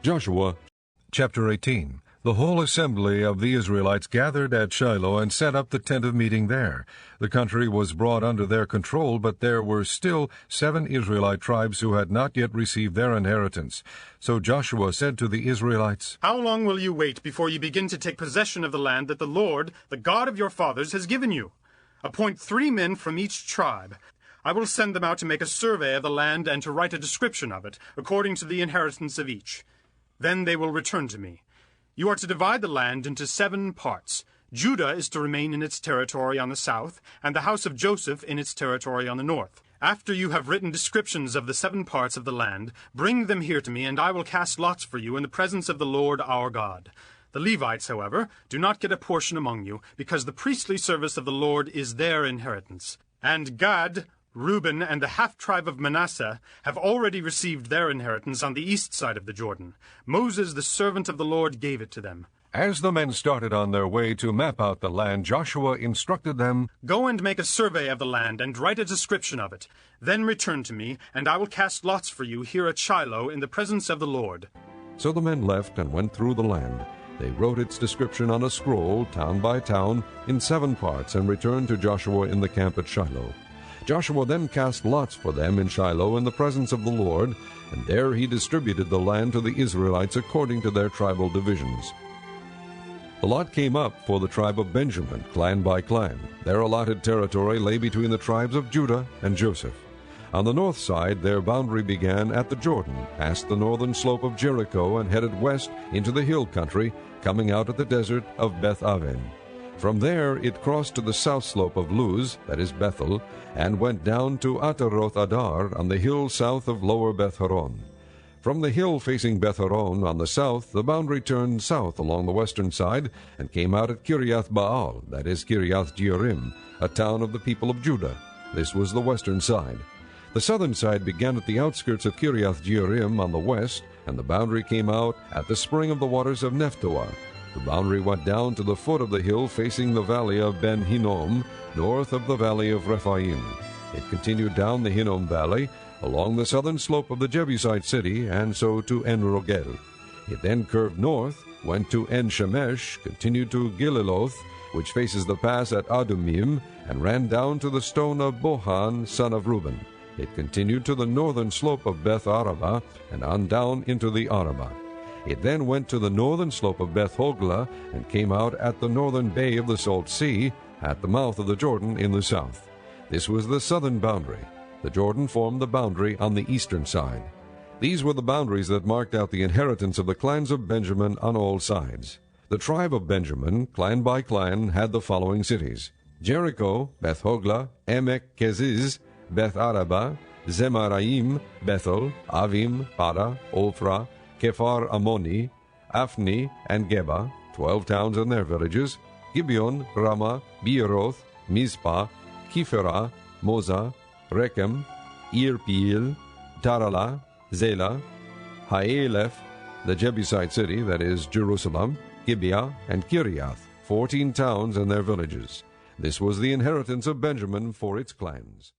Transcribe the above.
Joshua chapter 18. The whole assembly of the Israelites gathered at Shiloh and set up the tent of meeting there. The country was brought under their control, but there were still 7 Israelite tribes who had not yet received their inheritance. So Joshua said to the Israelites, How long will you wait before you begin to take possession of the land that the Lord, the God of your fathers, has given you? Appoint 3 men from each tribe. I will send them out to make a survey of the land and to write a description of it, according to the inheritance of each. Then they will return to me. You are to divide the land into 7 parts. Judah is to remain in its territory on the south, and the house of Joseph in its territory on the north. After you have written descriptions of the 7 parts of the land, bring them here to me, and I will cast lots for you in the presence of the Lord our God. The Levites, however, do not get a portion among you, because the priestly service of the Lord is their inheritance. And Gad, Reuben, and the half-tribe of Manasseh have already received their inheritance on the east side of the Jordan. Moses, the servant of the Lord, gave it to them. As the men started on their way to map out the land, Joshua instructed them, Go and make a survey of the land and write a description of it. Then return to me, and I will cast lots for you here at Shiloh in the presence of the Lord. So the men left and went through the land. They wrote its description on a scroll, town by town, in 7 parts, and returned to Joshua in the camp at Shiloh. Joshua then cast lots for them in Shiloh in the presence of the Lord, and there he distributed the land to the Israelites according to their tribal divisions. The lot came up for the tribe of Benjamin, clan by clan. Their allotted territory lay between the tribes of Judah and Joseph. On the north side, their boundary began at the Jordan, past the northern slope of Jericho, and headed west into the hill country, coming out at the desert of Beth-aven. From there it crossed to the south slope of Luz, that is Bethel, and went down to Ataroth Adar on the hill south of lower Beth-horon. From the hill facing Beth-horon on the south, the boundary turned south along the western side and came out at Kiriath Baal, that is Kiriath Jearim, a town of the people of Judah. This was the western side. The southern side began at the outskirts of Kiriath Jearim on the west, and the boundary came out at the spring of the waters of Nephtoah. The boundary went down to the foot of the hill facing the valley of Ben Hinnom, north of the valley of Rephaim. It continued down the Hinnom valley, along the southern slope of the Jebusite city, and so to En-Rogel. It then curved north, went to En-Shemesh, continued to Gililoth, which faces the pass at Adumim, and ran down to the stone of Bohan, son of Reuben. It continued to the northern slope of Beth-Arabah, and on down into the Arabah. It then went to the northern slope of Beth-Hoglah and came out at the northern bay of the Salt Sea, at the mouth of the Jordan in the south. This was the southern boundary. The Jordan formed the boundary on the eastern side. These were the boundaries that marked out the inheritance of the clans of Benjamin on all sides. The tribe of Benjamin, clan by clan, had the following cities: Jericho, Beth-Hoglah, Emek Keziz, Beth-Arabah, Zemaraim, Bethel, Avim, Para, Ophrah, Kephar Ammoni, Aphni, and Geba, 12 towns and their villages, Gibeon, Ramah, Beeroth, Mizpah, Kipherah, Moza, Rechem, Irpeel, Tarala, Zela, Haelef, the Jebusite city, that is Jerusalem, Gibeah, and Kiriath, 14 towns and their villages. This was the inheritance of Benjamin for its clans.